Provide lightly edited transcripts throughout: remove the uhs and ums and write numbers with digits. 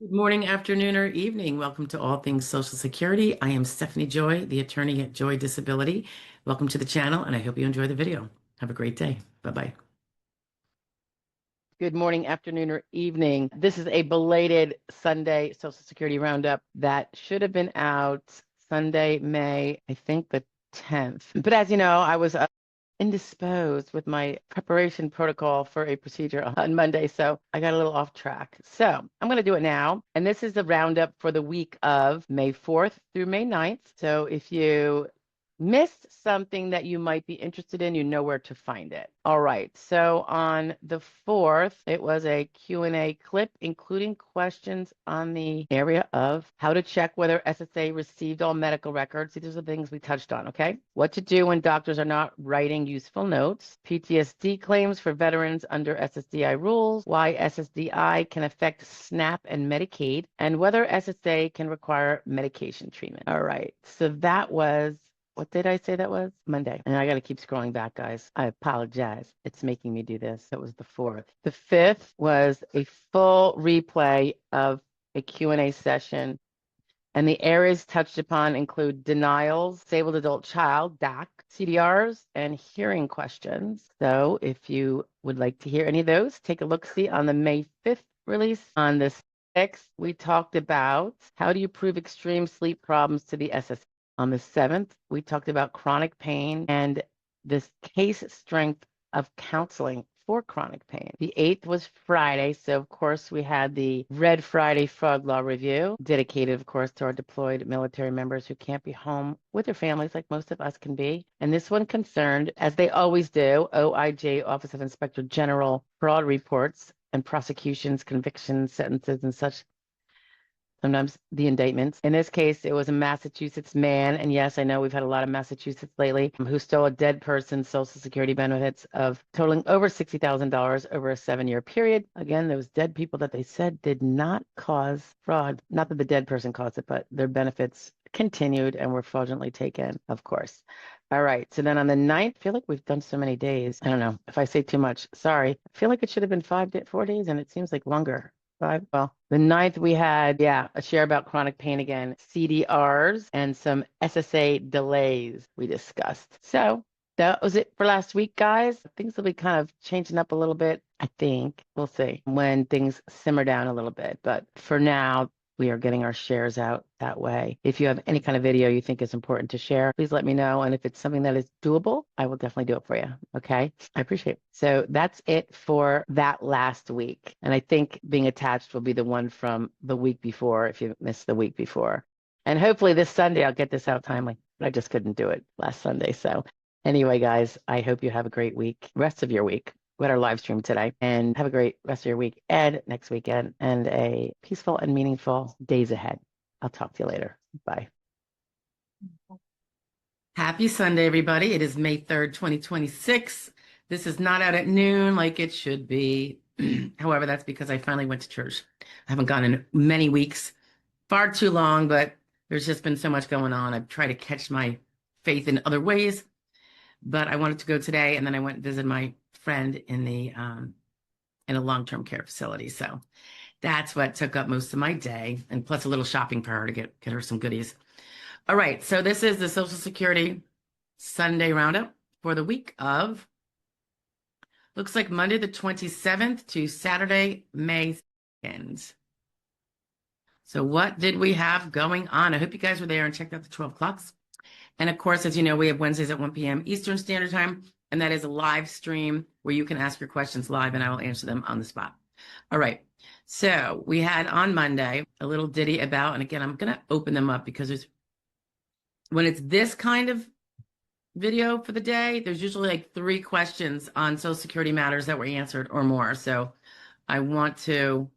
Good morning, afternoon, or evening. Welcome to All Things Social Security. I am Stephanie Joy, the attorney at Joy Disability. Welcome to the channel, and I hope you enjoy the video. Have a great day. Bye-bye. Good morning, afternoon, or evening. This is a belated Sunday Social Security Roundup that should have been out Sunday, May, I think the 10th. But as you know, I was indisposed with my preparation protocol for a procedure on Monday, so I got a little off track. So I'm going to do it now. And this is the roundup for the week of May 4th through May 9th. So if you missed something that you might be interested in, you know where to find it. All right. So on the 4th, it was a Q&A clip, including questions on the area of how to check whether SSA received all medical records. These are the things we touched on, okay? What to do when doctors are not writing useful notes, PTSD claims for veterans under SSDI rules, why SSDI can affect SNAP and Medicaid, and whether SSA can require medication treatment. All right. So that was, what did I say that was? Monday. And I got to keep scrolling back, guys. I apologize. It's making me do this. That was the 4th. The 5th was a full replay of a Q&A session. And the areas touched upon include denials, disabled adult child, DAC, CDRs, and hearing questions. So if you would like to hear any of those, take a look-see on the May 5th release. On the 6th, we talked about how do you prove extreme sleep problems to the SSA. On the 7th, we talked about chronic pain and this case strength of counseling for chronic pain. The 8th was Friday, so of course we had the Red Friday Fraud Law Review, dedicated, of course, to our deployed military members who can't be home with their families like most of us can be. And this one concerned, as they always do, OIG, Office of Inspector General, fraud reports and prosecutions, convictions, sentences, and such. Sometimes the indictments. In this case, it was a Massachusetts man. And yes, I know we've had a lot of Massachusetts lately who stole a dead person's Social Security benefits of totaling over $60,000 over a 7-year period. Again, those dead people that they said did not cause fraud. Not that the dead person caused it, but their benefits continued and were fraudulently taken, of course. All right. So then on the 9th, I feel like we've done so many days. I don't know if I say too much. Sorry. I feel like it should have been 4 days and it seems like longer. Well, the 9th we had, a share about chronic pain again, CDRs, and some SSA delays we discussed. So that was it for last week, guys. Things will be kind of changing up a little bit, I think. We'll see when things simmer down a little bit. But for now, we are getting our shares out that way. If you have any kind of video you think is important to share, please let me know. And if it's something that is doable, I will definitely do it for you. Okay. I appreciate it. So that's it for that last week. And I think being attached will be the one from the week before if you missed the week before. And hopefully this Sunday I'll get this out timely. But I just couldn't do it last Sunday. So anyway, guys, I hope you have a great week, rest of your week. We had our live stream today, and have a great rest of your week and next weekend and a peaceful and meaningful days ahead. I'll talk to you later. Bye. Happy Sunday, everybody. It is May 3rd, 2026. This is not out at noon like it should be. However, that's because I finally went to church. I haven't gone in many weeks, far too long, but there's just been so much going on. I've tried to catch my faith in other ways, but I wanted to go today, and then I went and visited my friend in a long-term care facility. So that's what took up most of my day, and plus a little shopping for her to get her some goodies. All right, so this is the Social Security Sunday Roundup for the week of, looks like Monday the 27th to Saturday, May 2nd. So what did we have going on? I hope you guys were there and checked out the 12 clocks. And of course, as you know, we have Wednesdays at 1 p.m. Eastern Standard Time, and that is a live stream where you can ask your questions live and I will answer them on the spot. All right. So we had on Monday a little ditty about, and again, I'm going to open them up because when it's this kind of video for the day, there's usually like 3 questions on Social Security matters that were answered or more. So I want to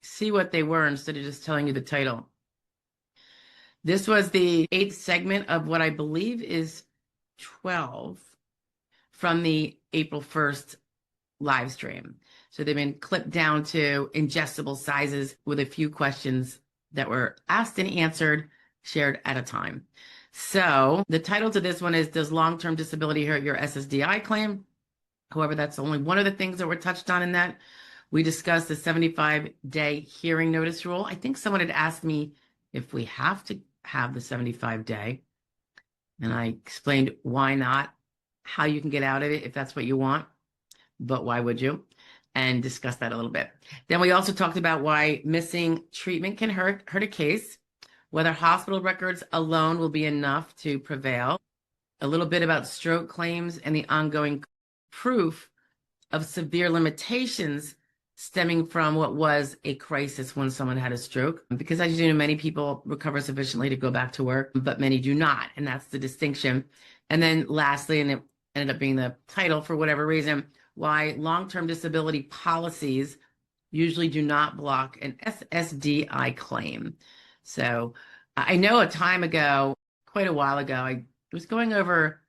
see what they were instead of just telling you the title. This was the 8th segment of what I believe is 12 from the April 1st live stream. So they've been clipped down to ingestible sizes with a few questions that were asked and answered, shared at a time. So the title to this one is, does long-term disability hurt your SSDI claim? However, that's only one of the things that were touched on in that. We discussed the 75-day hearing notice rule. I think someone had asked me if we have to have the 75-day, and I explained why not, how you can get out of it if that's what you want, but why would you? And discussed that a little bit. Then we also talked about why missing treatment can hurt a case, whether hospital records alone will be enough to prevail, a little bit about stroke claims and the ongoing proof of severe limitations stemming from what was a crisis when someone had a stroke. Because as you know, many people recover sufficiently to go back to work, but many do not. And that's the distinction. And then lastly, and it ended up being the title for whatever reason, why long-term disability policies usually do not block an SSDI claim. So I know a time ago, quite a while ago, I was going over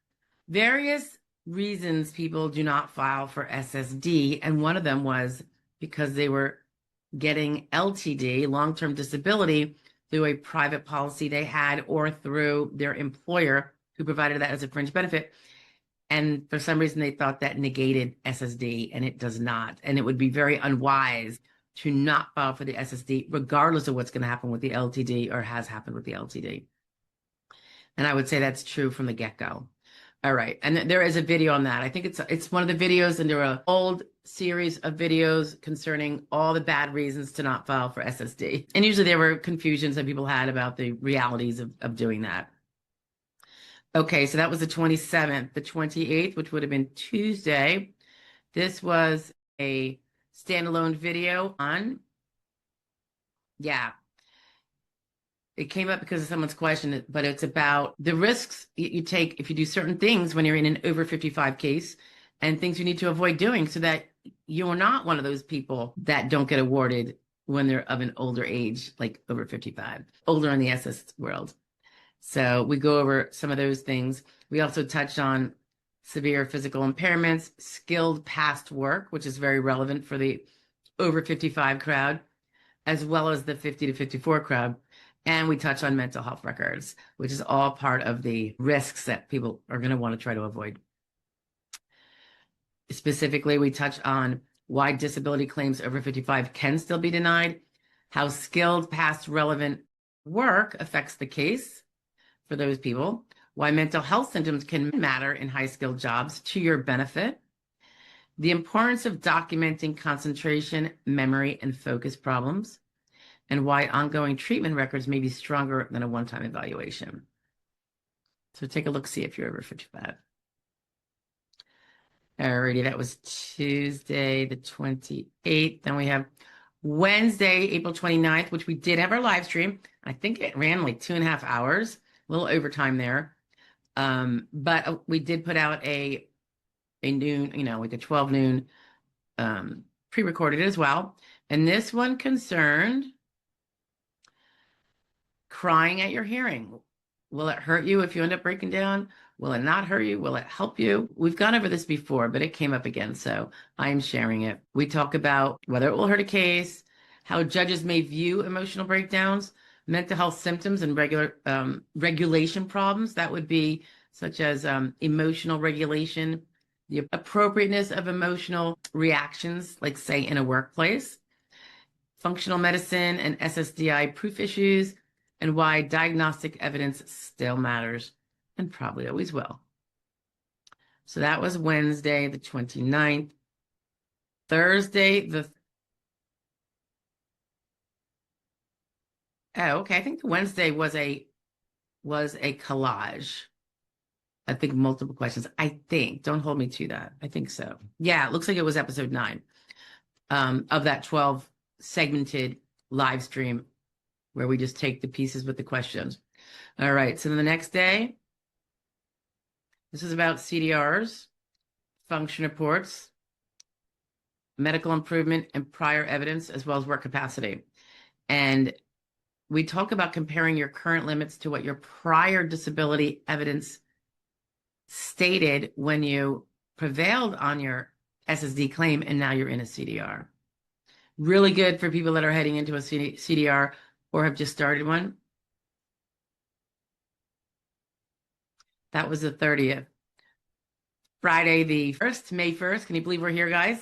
various reasons people do not file for SSD, and one of them was because they were getting LTD, long-term disability, through a private policy they had or through their employer who provided that as a fringe benefit. And for some reason, they thought that negated SSD, and it does not. And it would be very unwise to not file for the SSD, regardless of what's going to happen with the LTD or has happened with the LTD. And I would say that's true from the get-go. All right. And there is a video on that. I think it's one of the videos under an old series of videos concerning all the bad reasons to not file for SSD. And usually there were confusions that people had about the realities of doing that. Okay, so that was the 27th. The 28th, which would have been Tuesday. This was a standalone video on, it came up because of someone's question, but it's about the risks you take if you do certain things when you're in an over 55 case and things you need to avoid doing so that you're not one of those people that don't get awarded when they're of an older age, like over 55, older in the SS world. So we go over some of those things. We also touched on severe physical impairments, skilled past work, which is very relevant for the over 55 crowd, as well as the 50 to 54 crowd. And we touch on mental health records, which is all part of the risks that people are going to want to try to avoid. Specifically, we touch on why disability claims over 55 can still be denied, how skilled past relevant work affects the case for those people, why mental health symptoms can matter in high-skilled jobs to your benefit, the importance of documenting concentration, memory, and focus problems, and why ongoing treatment records may be stronger than a one-time evaluation. So take a look, see if you're over 55. Alrighty, that was Tuesday, the 28th. Then we have Wednesday, April 29th, which we did have our live stream. I think it ran like 2.5 hours, a little overtime there. But we did put out a noon, like a 12 noon pre-recorded as well. And this one concerned crying at your hearing. Will it hurt you if you end up breaking down? Will it not hurt you? Will it help you? We've gone over this before, but it came up again, so I'm sharing it. We talk about whether it will hurt a case, how judges may view emotional breakdowns, mental health symptoms, and regulation problems. That would be such as emotional regulation, the appropriateness of emotional reactions, like say in a workplace, functional medicine and SSDI proof issues, and why diagnostic evidence still matters and probably always will. So that was Wednesday, the 29th. Thursday, I think the Wednesday was a collage. I think multiple questions. I think, don't hold me to that. I think so. Yeah, it looks like it was episode 9 of that 12 segmented live stream where we just take the pieces with the questions. All right, so then the next day, this is about CDRs, function reports, medical improvement, and prior evidence, as well as work capacity. And we talk about comparing your current limits to what your prior disability evidence stated when you prevailed on your SSD claim, and now you're in a CDR. Really good for people that are heading into a CDR or have just started one. That was the 30th. Friday, the 1st, May 1st. Can you believe we're here, guys?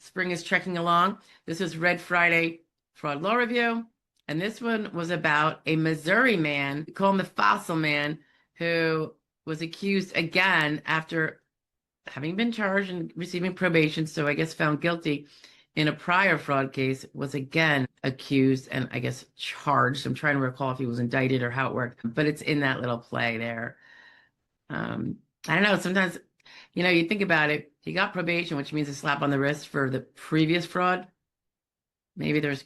Spring is trekking along. This was Red Friday Fraud Law Review. And this one was about a Missouri man, we call him the Fossil Man, who was accused again after having been charged and receiving probation, so I guess found guilty in a prior fraud case, was again accused and I guess charged. I'm trying to recall if he was indicted or how it worked, but it's in that little play there. I don't know. Sometimes, you think about it. He got probation, which means a slap on the wrist for the previous fraud. Maybe there's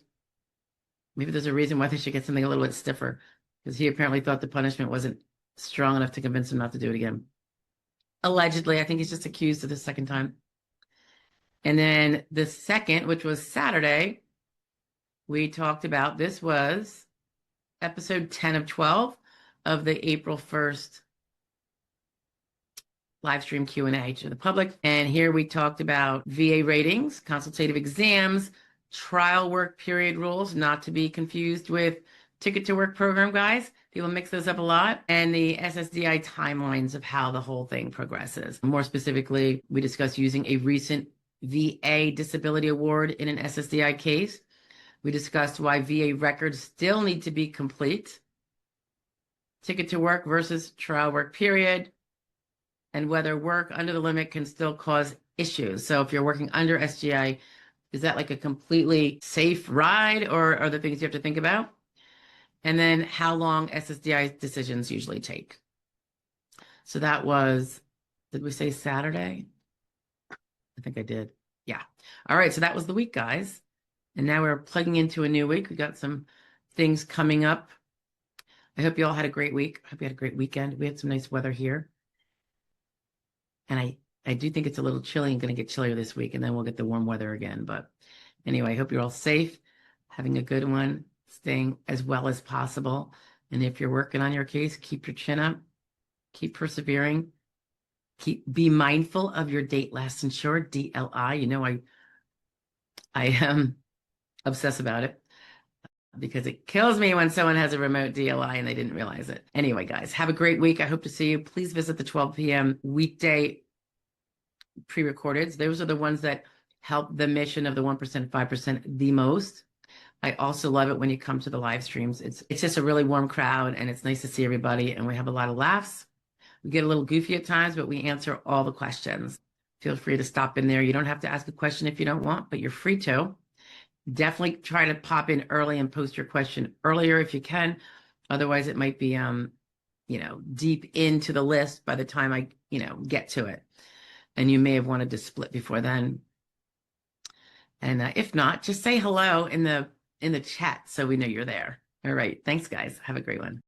a reason why they should get something a little bit stiffer, because he apparently thought the punishment wasn't strong enough to convince him not to do it again. Allegedly, I think he's just accused of the second time. And then the second, which was Saturday, we talked about, this was episode 10 of 12 of the April 1st live stream Q&A to the public. And here we talked about VA ratings, consultative exams, trial work period rules, not to be confused with ticket to work program, guys. People mix those up a lot. And the SSDI timelines of how the whole thing progresses. More specifically, we discussed using a recent VA disability award in an SSDI case. We discussed why VA records still need to be complete, ticket to work versus trial work period, and whether work under the limit can still cause issues. So if you're working under SGI, is that like a completely safe ride, or are there things you have to think about? And then how long SSDI decisions usually take. So that was, did we say Saturday? I think I did. Yeah. All right. So that was the week, guys. And now we're plugging into a new week. We got some things coming up. I hope you all had a great week. I hope you had a great weekend. We had some nice weather here. And I do think it's a little chilly and going to get chillier this week, and then we'll get the warm weather again. But anyway, I hope you're all safe, having a good one, staying as well as possible. And if you're working on your case, keep your chin up, keep persevering, be mindful of your date last insured, DLI. I am obsessed about it because it kills me when someone has a remote DLI and they didn't realize it. Anyway, guys, have a great week. I hope to see you. Please visit the 12 p.m. weekday pre-recordeds. Those are the ones that help the mission of the 1%, 5% the most. I also love it when you come to the live streams. It's just a really warm crowd, and it's nice to see everybody, and we have a lot of laughs. We get a little goofy at times, but we answer all the questions. Feel free to stop in there. You don't have to ask a question if you don't want, but you're free to. Definitely try to pop in early and post your question earlier if you can. Otherwise, it might be, deep into the list by the time I, get to it. And you may have wanted to split before then. And if not, just say hello in the chat so we know you're there. All right. Thanks, guys. Have a great one.